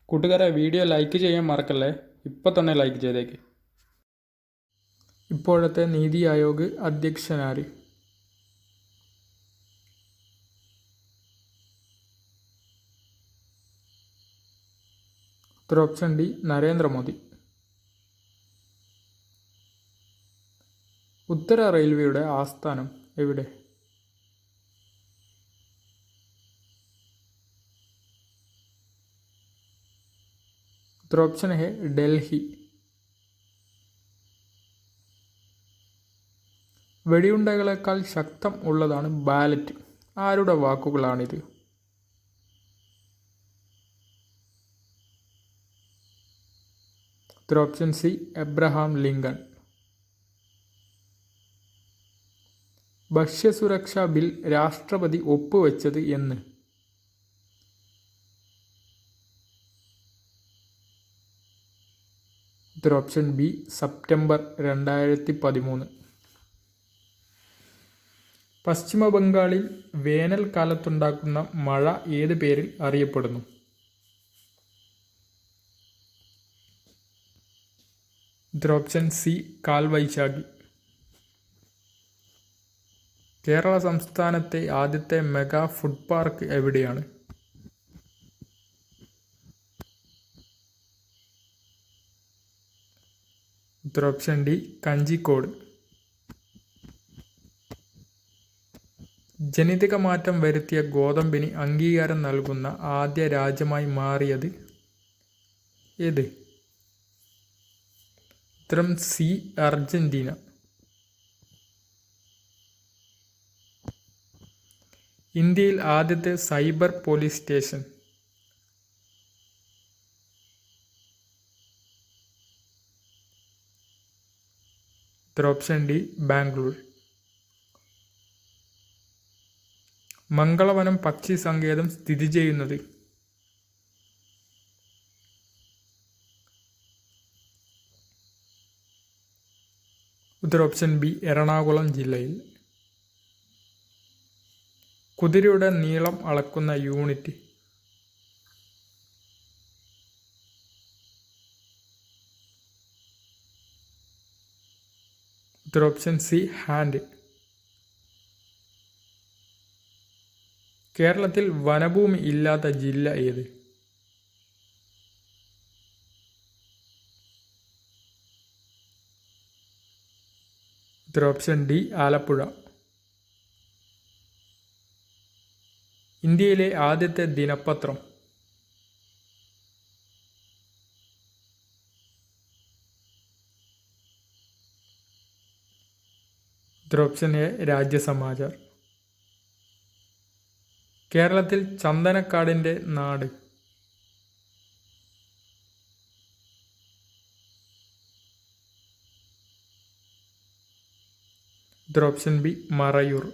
കൂട്ടുകാരെ video like ചെയ്യാൻ മറക്കല്ലേ. ഇപ്പം തന്നെ ലൈക്ക് ചെയ്തേക്ക്. ഇപ്പോഴത്തെ നീതി ആയോഗ് അധ്യക്ഷനാര്? ഉത്തരം ഓപ്ഷൻ ഡി നരേന്ദ്രമോദി. ഉത്തര റെയിൽവേയുടെ ആസ്ഥാനം എവിടെ? ഉത്തരം ഓപ്ഷൻ എ ഡൽഹി. വെടിയുണ്ടകളേക്കാൾ ശക്തം ഉള്ളതാണ് ബാലറ്റ്. ആരുടെ വാക്കുകളാണിത്? ഉത്തരം ഓപ്ഷൻ സി എബ്രഹാം ലിങ്കൺ. ഭക്ഷ്യസുരക്ഷാ ബിൽ രാഷ്ട്രപതി ഒപ്പുവെച്ചത് എന്ന്? ഉത്തരം ഓപ്ഷൻ ബി സെപ്റ്റംബർ 2013. പശ്ചിമ ബംഗാളിൽ വേനൽക്കാലത്തുണ്ടാകുന്ന മഴ ഏത് പേരിൽ അറിയപ്പെടുന്നു? ഉത്തരം ഓപ്ഷൻ സി കാൽവൈശാഖി. കേരള സംസ്ഥാനത്തെ ആദ്യത്തെ മെഗാ ഫുഡ് പാർക്ക് എവിടെയാണ്? ഉത്തരം ഓപ്ഷൻ ഡി കഞ്ചിക്കോട്. ജനിതക മാറ്റം വരുത്തിയ ഗോതമ്പിന് അംഗീകാരം നൽകുന്ന ആദ്യ രാജ്യമായി മാറിയത് ഏത്? ഉത്തരം സി അർജന്റീന. ഇന്ത്യയിൽ ആദ്യത്തെ സൈബർ പോലീസ് സ്റ്റേഷൻ? ഉത്തരം ഓപ്ഷൻ ഡി ബാംഗ്ലൂർ. മംഗളവനം പക്ഷി സങ്കേതം സ്ഥിതി ചെയ്യുന്നത്? ഉത്തരം ഓപ്ഷൻ ബി എറണാകുളം ജില്ലയിൽ. കുതിരയുടെ നീളം അളക്കുന്ന യൂണിറ്റ്? ഉത്തരം ഓപ്ഷൻ സി ഹാൻഡ്. കേരളത്തിൽ വനഭൂമി ഇല്ലാത്ത ജില്ല ഏത്? ഉത്തരം ഓപ്ഷൻ ഡി ആലപ്പുഴ. ഇന്ത്യയിലെ ആദ്യത്തെ ദിനപത്രം? ഉത്തരം ഓപ്ഷൻ എ രാജ്യസമാചാർ. കേരളത്തിൽ ചന്ദനക്കാടിൻ്റെ നാട്? ഉത്തരം ഓപ്ഷൻ ബി മറയൂർ.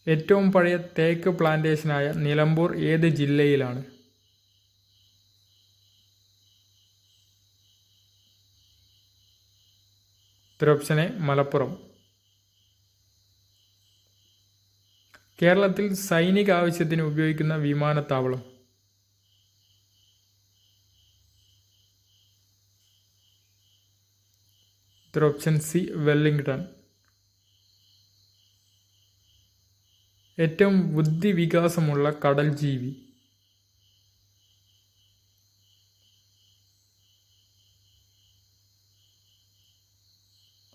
ഏറ്റവും പഴയ തേക്ക് പ്ലാന്റേഷനായ നിലമ്പൂർ ഏത് ജില്ലയിലാണ്? ഉത്തരം ഓപ്ഷൻ എ മലപ്പുറം. കേരളത്തിൽ സൈനിക ആവശ്യത്തിന് ഉപയോഗിക്കുന്ന വിമാനത്താവളം? ഉത്തരം ഓപ്ഷൻ സി വെല്ലിംഗ്ടൺ. ഏറ്റവും ബുദ്ധിവികാസമുള്ള കടൽ ജീവി?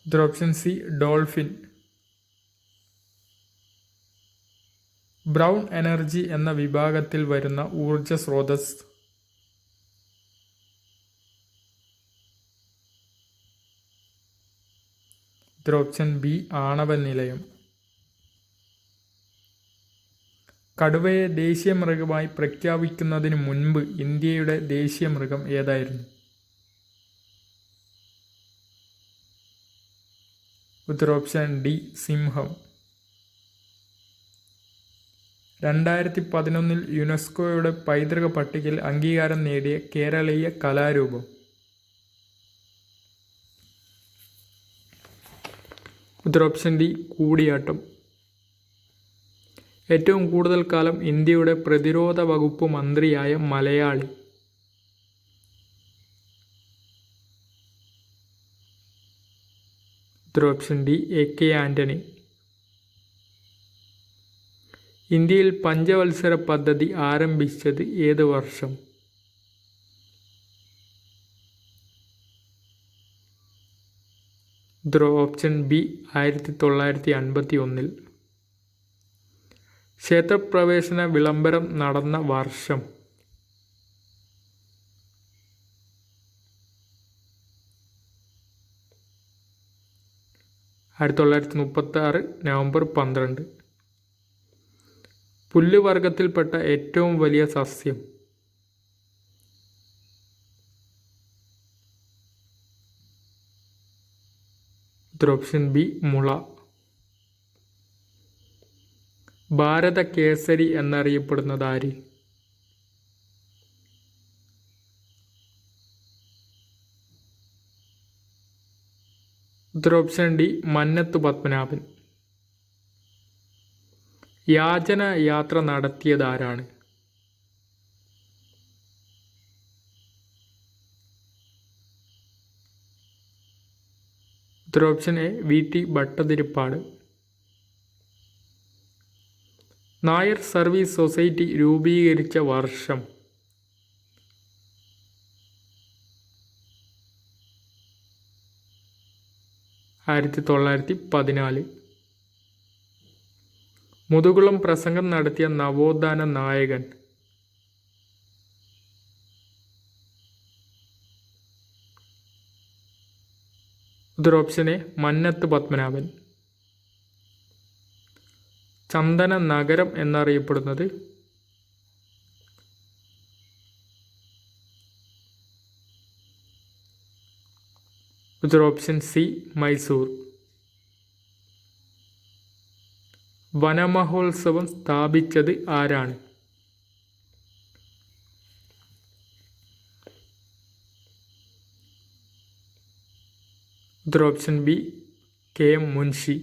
ഉത്തരം option C dolphin. Brown energy എന്ന വിഭാഗത്തിൽ വരുന്ന ഊർജ സ്രോതസ്? ഉത്തരം ഓപ്ഷൻ ബി ആണവ നിലയം. കടുവയെ ദേശീയ മൃഗമായി പ്രഖ്യാപിക്കുന്നതിന് മുൻപ് ഇന്ത്യയുടെ ദേശീയ മൃഗം ഏതായിരുന്നു? ഉത്തരം ഓപ്ഷൻ ഡി സിംഹം. 2011 യുനെസ്കോയുടെ പൈതൃക പട്ടികയിൽ അംഗീകാരം നേടിയ കേരളീയ കലാരൂപം? ഉത്തരം ഓപ്ഷൻ ഡി കൂടിയാട്ടം. ഏറ്റവും കൂടുതൽ കാലം ഇന്ത്യയുടെ പ്രതിരോധ വകുപ്പ് മന്ത്രിയായ മലയാളി. Option D AK Antony. ഇന്ത്യയിൽ പഞ്ചവത്സര പദ്ധതി ആരംഭിച്ചത് ഏത് വർഷം? Option B 1951. ക്ഷേത്രപ്രവേശന വിളംബരം നടന്ന വർഷം? നവംബർ 12. പുല്ലുവർഗത്തിൽപ്പെട്ട ഏറ്റവും വലിയ സസ്യം? ഓപ്ഷൻ ബി മുള. ഭാരത കേസരി എന്നറിയപ്പെടുന്നത് ആര്? Option D Mannathu Padmanabhan. യാചന യാത്ര നടത്തിയതാരാണ്? Option A VT Bhattathiripad. Nair service society രൂപീകരിച്ച വർഷം? ആയിരത്തി 1914. മുതുകുളം പ്രസംഗം നടത്തിയ നവോത്ഥാന നായകൻ? Option A Mannath Padmanabhan. ചന്ദന നഗരം എന്നറിയപ്പെടുന്നത്? Option C Mysore. വനമഹോത്സവം സ്ഥാപിച്ചത് ആരാണ്? Option B KM Munshi.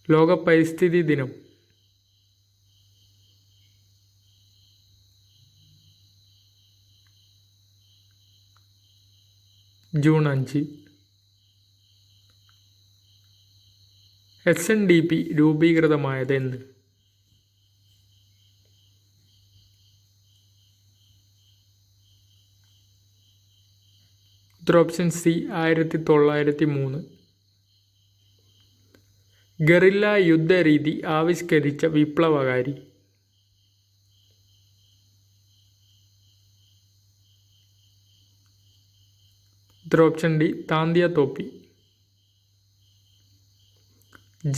ലോക പരിസ്ഥിതി ദിനം? ജൂൺ 5. SNDP രൂപീകൃതമായത് എന്ന്? Option C 1903. ഗറില്ല യുദ്ധരീതി ആവിഷ്കരിച്ച വിപ്ലവകാരി? Option D Tantia Tope.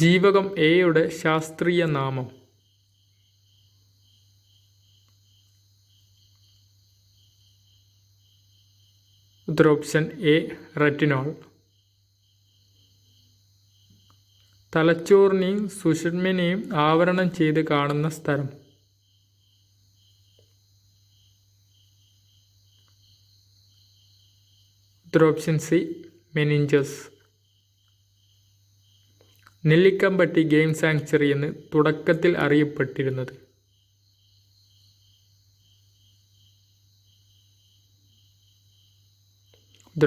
ജീവകം എയുടെ ശാസ്ത്രീയ നാമം? Option A retinol. തലച്ചോറിനെയും സുഷുമ്നയെയും ആവരണം ചെയ്ത് കാണുന്ന സ്ഥലം? Option C meninges. Nellikampatti game sanctuary എന്ന് തുടക്കത്തിൽ അറിയപ്പെട്ടിരുന്നത്?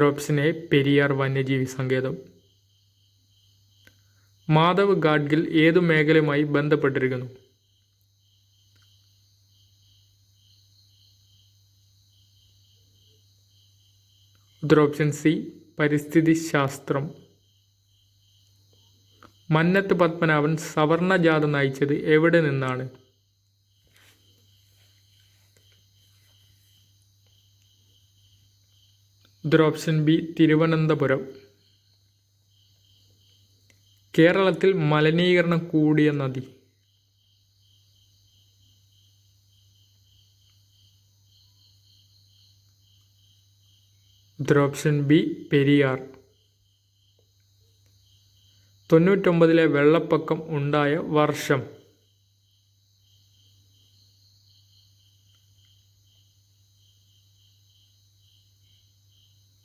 ഓപ്ഷൻ എ പെരിയാർ വന്യജീവി സങ്കേതം. മാധവ് ഗാഡ്ഗിൽ ഏതു മേഖലയുമായി ബന്ധപ്പെട്ടിരിക്കുന്നു? ഓപ്ഷൻ സി പരിസ്ഥിതി ശാസ്ത്രം. മന്നത്ത് പത്മനാഭൻ സവർണ ജാഥ നയിച്ചത് എവിടെ നിന്നാണ്? Option B Thiruvananthapuram. കേരളത്തിൽ മലിനീകരണം കൂടിയ നദി? Option B Periyar. 99 വെള്ളപ്പൊക്കം ഉണ്ടായ വർഷം?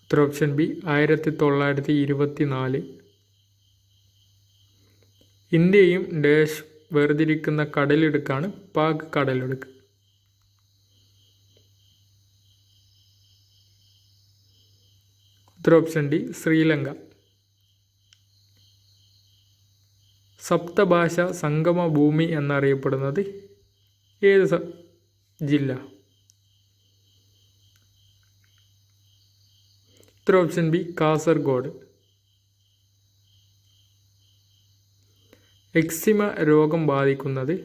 Option B 1924. ഇന്ത്യയും ഡാഷ് വേർതിരിക്കുന്ന കടലിടുക്കാണ് പാക് കടലിടുക്ക്. Option D Sri Lanka. സപ്തഭാഷ സംഗമ ഭൂമി എന്നറിയപ്പെടുന്നത് ഏത് ജില്ല? Option B Kasaragod. എക്സിമ രോഗം ബാധിക്കുന്നത്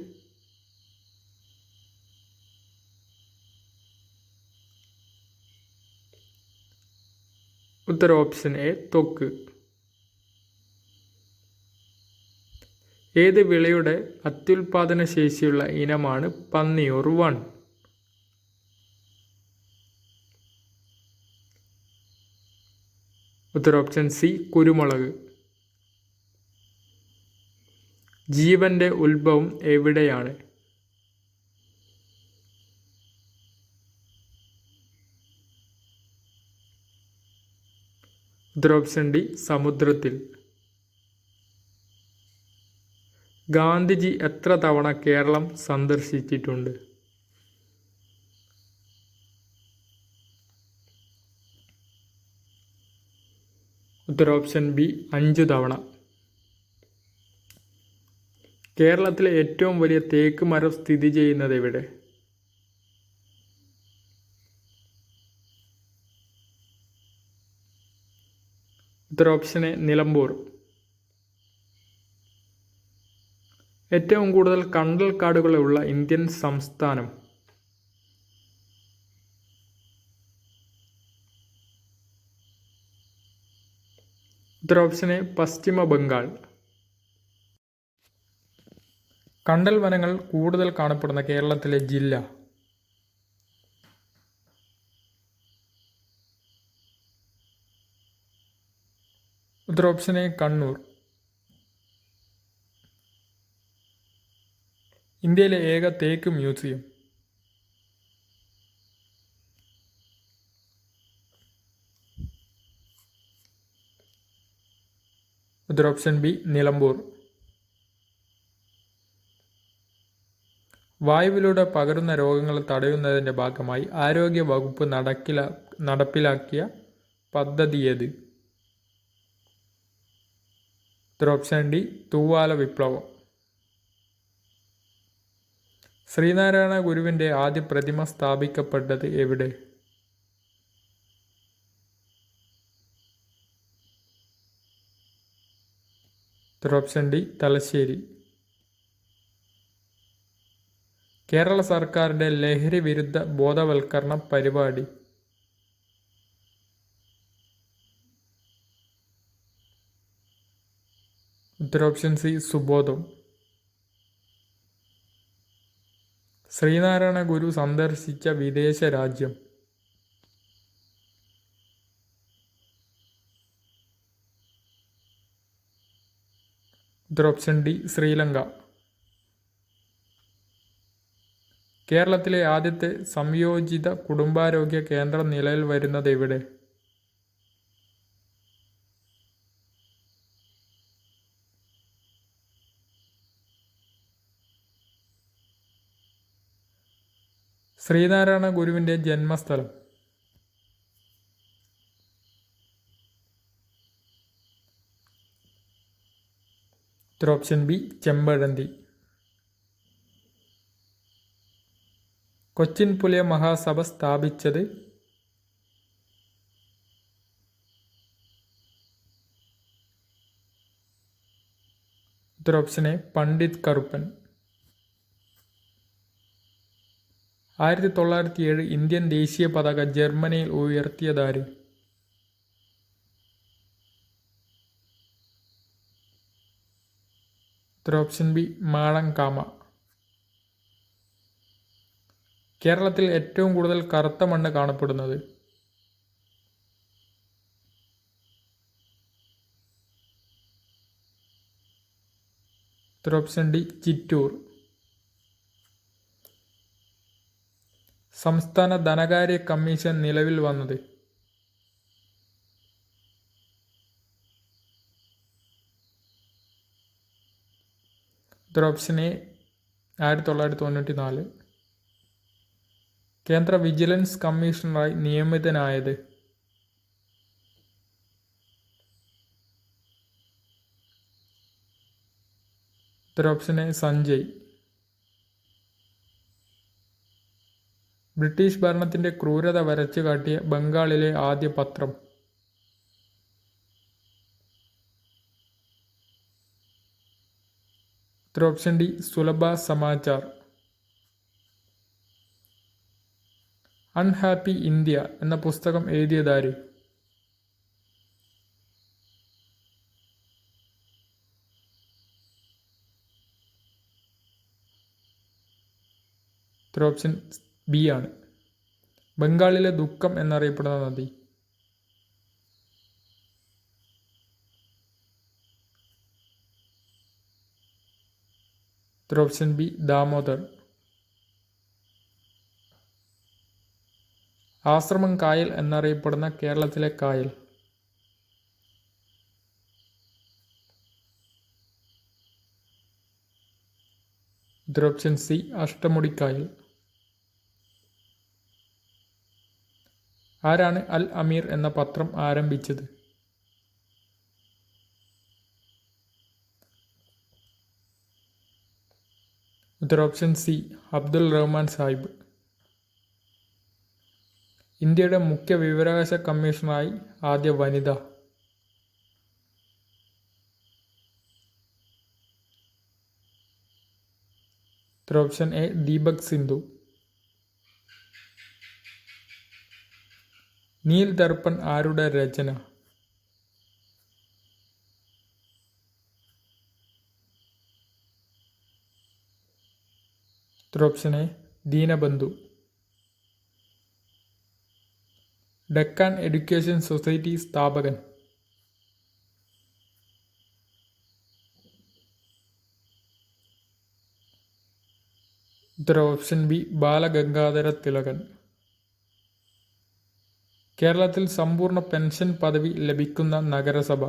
ഓപ്ഷൻ എ ത്വക്ക്. ഏത് വിളയുടെ അത്യുൽപാദന ശേഷിയുള്ള ഇനമാണ് പന്നിയൂർ 1? ഓപ്ഷൻ സി കുരുമുളക്. ജീവന്റെ ഉത്ഭവം എവിടെയാണ്? ഓപ്ഷൻ ഡി സമുദ്രത്തിൽ. ഗാന്ധിജി എത്ര തവണ കേരളം സന്ദർശിച്ചിട്ടുണ്ട്? ഓപ്ഷൻ ബി 5 തവണ. കേരളത്തിലെ ഏറ്റവും വലിയ തേക്ക് മരം സ്ഥിതി ചെയ്യുന്നത് എവിടെ? Option A Nilambur. ഏറ്റവും കൂടുതൽ കണ്ടൽക്കാടുകളുള്ള ഇന്ത്യൻ സംസ്ഥാനം? Option A Paschima Bengal. കണ്ടൽ വനങ്ങൾ കൂടുതൽ കാണപ്പെടുന്ന കേരളത്തിലെ ജില്ല? Option A Kannur. ഇന്ത്യയിലെ ഏക തേക്ക് മ്യൂസിയം? Option B Nilambur. വായുവിലൂടെ പകരുന്ന രോഗങ്ങൾ തടയുന്നതിൻ്റെ ഭാഗമായി ആരോഗ്യ വകുപ്പ് നടപ്പിലാക്കിയ പദ്ധതി ഏത്? ഓപ്ഷൻ ഡി തൂവാല വിപ്ലവം. ശ്രീനാരായണ ഗുരുവിൻ്റെ ആദ്യ പ്രതിമ സ്ഥാപിക്കപ്പെട്ടത് എവിടെ? Option D Thalassery. കേരള സർക്കാരിൻ്റെ ലഹരി വിരുദ്ധ ബോധവൽക്കരണ പരിപാടി? ഓപ്ഷൻ സി സുബോധം. ശ്രീനാരായണ ഗുരു സന്ദർശിച്ച വിദേശ രാജ്യം? Option D Sri Lanka. കേരളത്തിലെ ആദ്യത്തെ സംയോജിത കുടുംബാരോഗ്യ കേന്ദ്രം നിലവിൽ വരുന്നത് എവിടെ? ശ്രീനാരായണ ഗുരുവിൻ്റെ ജന്മസ്ഥലം? Option B Chempazhanthi. കൊച്ചിൻ പുലയ മഹാസഭ സ്ഥാപിച്ചത്? Option A Pandit Karuppan. 1907 Indian ദേശീയ പതാക ജർമ്മനിയിൽ ഉയർത്തിയതാര്? Option B മാളങ്കാമ. കേരളത്തിൽ ഏറ്റവും കൂടുതൽ കറുത്ത മണ്ണ് കാണപ്പെടുന്നത്? Option D Chittur. സംസ്ഥാന ധനകാര്യ കമ്മീഷൻ നിലവിൽ വന്നത്? ഉത്തരം ഓപ്ഷൻ എ 1994. കേന്ദ്ര വിജിലൻസ് കമ്മീഷണറായി നിയമിതനായത്? ഉത്തരം ഓപ്ഷൻ എ സഞ്ജയ്. ബ്രിട്ടീഷ് ഭരണത്തിൻ്റെ ക്രൂരത വരച്ചു കാട്ടിയ ബംഗാളിലെ ആദ്യ പത്രം? ഉത്തരം ഓപ്ഷൻ ഡി സുലഭ സമാചാർ. അൺഹാപ്പി ഇന്ത്യ എന്ന പുസ്തകം എഴുതിയതാര്? ഉത്തരം ഓപ്ഷൻ ബി ആണ്. ബംഗാളിലെ ദുഃഖം എന്നറിയപ്പെടുന്ന നദി? ഉത്തരം ഓപ്ഷൻ ബി ദാമോദർ. ആശ്രമം കായൽ എന്നറിയപ്പെടുന്ന കേരളത്തിലെ കായൽ? ഉത്തരം ഓപ്ഷൻ സി അഷ്ടമുടിക്കായൽ. ആരാണ് അൽ അമീർ എന്ന പത്രം ആരംഭിച്ചത്? ഉത്തരം ഓപ്ഷൻ സി അബ്ദുൽ റഹ്മാൻ സാഹിബ്. ഇന്ത്യയുടെ മുഖ്യ വിവരാവകാശ കമ്മീഷണറായി ആദ്യ വനിത? ഉത്തരം ഓപ്ഷൻ എ ദീപക് സിന്ധു. നീൽ ദർപ്പൺ ആരുടെ രചന? ഉത്തരം option A Dinabandhu. Deccan Education Society സ്ഥാപകൻ? ഉത്തരം ഓപ്ഷൻ ബി ബാലഗംഗാധര തിലകൻ. കേരളത്തിൽ സമ്പൂർണ്ണ പെൻഷൻ പദവി ലഭിക്കുന്ന നഗരസഭ?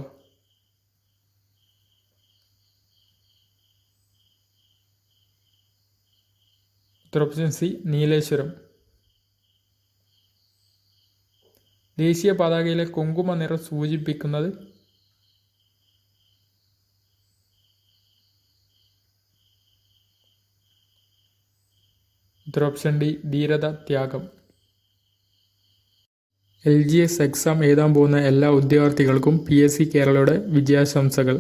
ഉത്തരം ഓപ്ഷൻ സി നീലേശ്വരം. ദേശീയ പതാകയിലെ കുങ്കുമ നിറം സൂചിപ്പിക്കുന്നത്? ഉത്തരം ഓപ്ഷൻ ഡി ധീരത, ത്യാഗം. LGS എക്സാം എഴുതാൻ പോകുന്ന എല്ലാ ഉദ്യോഗാർത്ഥികൾക്കും PSC കേരളയുടെ വിജയാശംസകൾ.